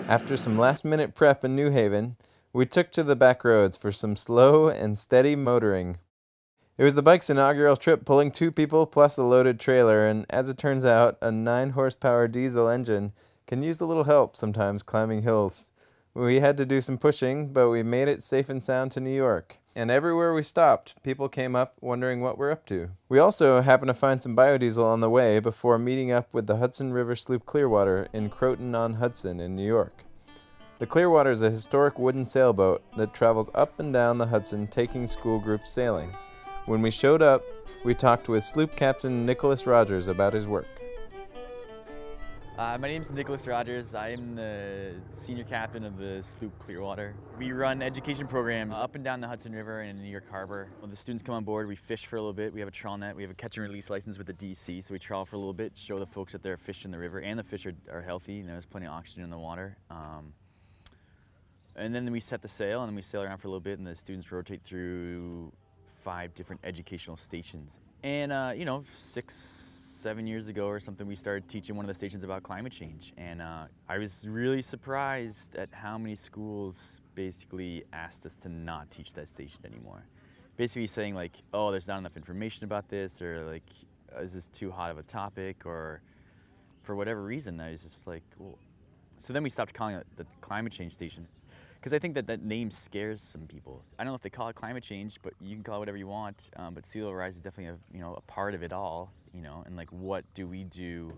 After some last-minute prep in New Haven, we took to the back roads for some slow and steady motoring. It was the bike's inaugural trip, pulling 2 people plus a loaded trailer, and as it turns out, a 9-horsepower diesel engine can use a little help sometimes climbing hills. We had to do some pushing, but we made it safe and sound to New York. And everywhere we stopped, people came up wondering what we're up to. We also happened to find some biodiesel on the way before meeting up with the Hudson River sloop Clearwater in Croton-on-Hudson in New York. The Clearwater is a historic wooden sailboat that travels up and down the Hudson, taking school groups sailing. When we showed up, we talked with sloop captain Nicholas Rogers about his work. My name is Nicholas Rogers. I am the senior captain of the sloop Clearwater. We run education programs up and down the Hudson River and in New York Harbor. When the students come on board, we fish for a little bit. We have a trawl net. We have a catch and release license with the DC, so we trawl for a little bit, show the folks that they're fishing the river, and the fish are healthy, and there's plenty of oxygen in the water. And then we set the sail, and then we sail around for a little bit, and the students rotate through 5 different educational stations. And, 6-7 years ago or something, we started teaching one of the stations about climate change. And I was really surprised at how many schools basically asked us to not teach that station anymore. Basically saying like, oh, there's not enough information about this, or like, is this too hot of a topic, or for whatever reason. I was just like, well. So then we stopped calling it the climate change station, because I think that name scares some people. I don't know if they call it climate change, but you can call it whatever you want. But sea level rise is definitely a part of it all, and like, what do we do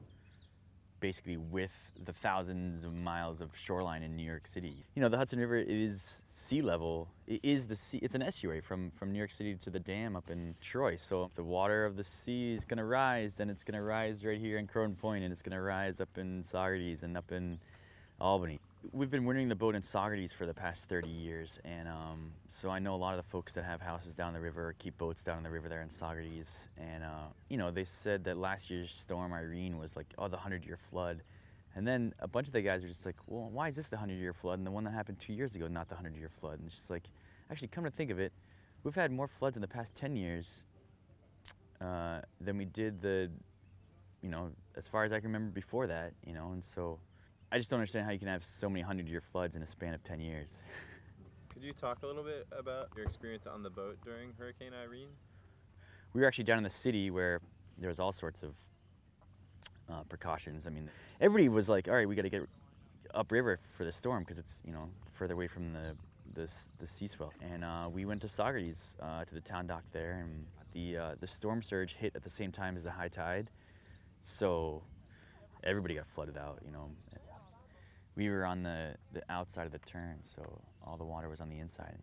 basically with the thousands of miles of shoreline in New York City? The Hudson River is sea level. It is the sea. It's an estuary from New York City to the dam up in Troy. So if the water of the sea is gonna rise, then it's gonna rise right here in Croton Point, and it's gonna rise up in Saugerties and up in Albany. We've been wintering the boat in Saugerties for the past 30 years, and so I know a lot of the folks that have houses down the river, or keep boats down the river there in Saugerties, and they said that last year's storm Irene was like, oh, the 100-year flood, and then a bunch of the guys are just like, well, why is this the 100-year flood, and the one that happened 2 years ago not the 100-year flood? And it's just like, actually, come to think of it, we've had more floods in the past 10 years than we did as far as I can remember before that, and so I just don't understand how you can have so many 100-year floods in a span of 10 years. Could you talk a little bit about your experience on the boat during Hurricane Irene? We were actually down in the city where there was all sorts of precautions. I mean, everybody was like, all right, we got to get upriver for the storm because it's, further away from the sea swell. And we went to Saugerties, to the town dock there, and the storm surge hit at the same time as the high tide. So everybody got flooded out, We were on the outside of the turn, so all the water was on the inside.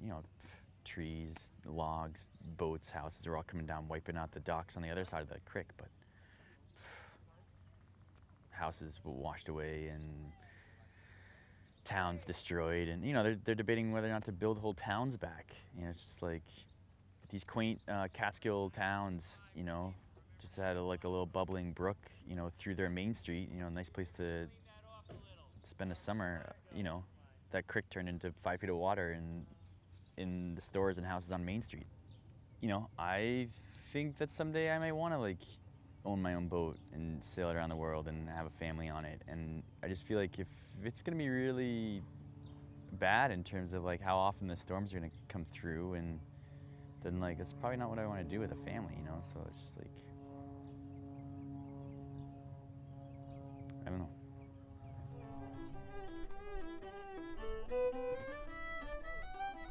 Trees, logs, boats, houses were all coming down, wiping out the docks on the other side of the creek, but houses were washed away and towns destroyed, and they're debating whether or not to build whole towns back. It's just like these quaint Catskill towns, just had a little bubbling brook, through their main street, a nice place to spend a summer. That creek turned into 5 feet of water in the stores and houses on Main Street. I think that someday I might want to own my own boat and sail it around the world and have a family on it. And I just feel like if it's gonna be really bad in terms of how often the storms are gonna come through, and then that's probably not what I want to do with a family, So it's just I don't know.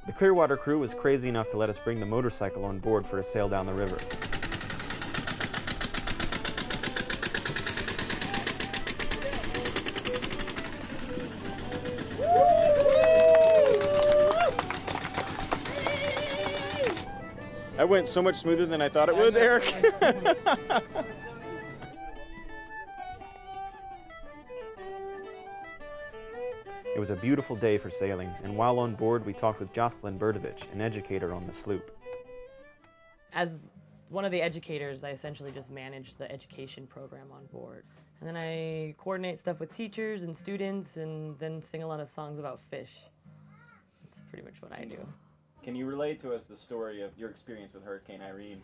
The Clearwater crew was crazy enough to let us bring the motorcycle on board for a sail down the river. That went so much smoother than I thought it would, Eric. It was a beautiful day for sailing, and while on board, we talked with Jocelyn Berdovich, an educator on the sloop. As one of the educators, I essentially just manage the education program on board. And then I coordinate stuff with teachers and students, and then sing a lot of songs about fish. That's pretty much what I do. Can you relate to us the story of your experience with Hurricane Irene?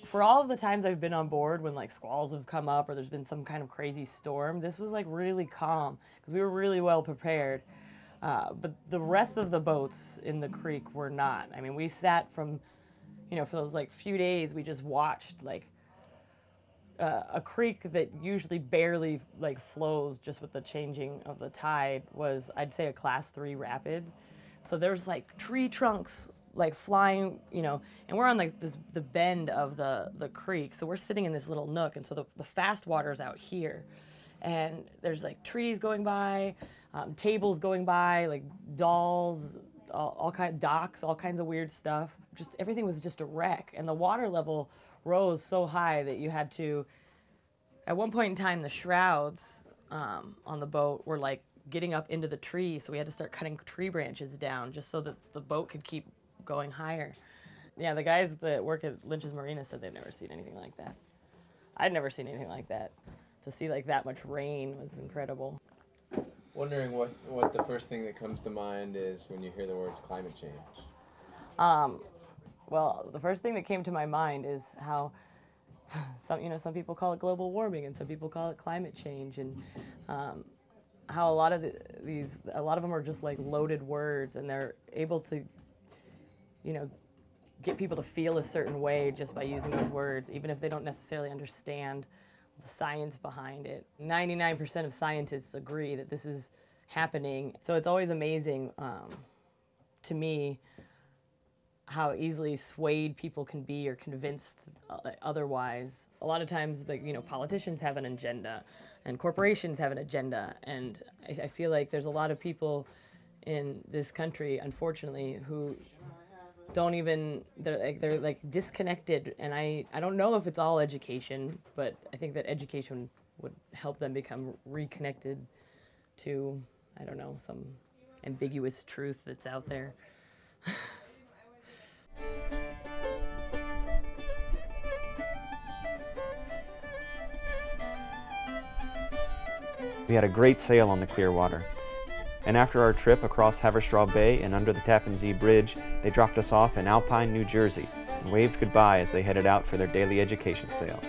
For all of the times I've been on board when squalls have come up or there's been some kind of crazy storm, this was really calm because we were really well prepared. But the rest of the boats in the creek were not. I mean, we sat from, for those like few days, we just watched like a creek that usually barely like flows just with the changing of the tide was, I'd say, a class 3 rapid. So there's like tree trunks like flying, and we're on like the bend of the creek. So we're sitting in this little nook, and so the fast water's out here, and there's like trees going by, tables going by, like dolls, all kind of docks, all kinds of weird stuff. Just everything was just a wreck, and the water level rose so high that you had to, at one point in time, the shrouds on the boat were like getting up into the trees, so we had to start cutting tree branches down just so that the boat could keep going higher. Yeah, the guys that work at Lynch's Marina said they've never seen anything like that. I'd never seen anything like that. To see like that much rain was incredible. Wondering what the first thing that comes to mind is when you hear the words climate change. Well, the first thing that came to my mind is how some people call it global warming and some people call it climate change, and how a lot of them are just like loaded words, and they're able to, get people to feel a certain way just by using those words, even if they don't necessarily understand the science behind it. 99% of scientists agree that this is happening. So it's always amazing to me how easily swayed people can be or convinced otherwise. A lot of times, like, politicians have an agenda and corporations have an agenda, and I feel like there's a lot of people in this country, unfortunately, who don't even, they're like disconnected, and I don't know if it's all education, but I think that education would help them become reconnected to, I don't know, some ambiguous truth that's out there. We had a great sail on the Clearwater, and after our trip across Haverstraw Bay and under the Tappan Zee Bridge, they dropped us off in Alpine, New Jersey, and waved goodbye as they headed out for their daily education sails.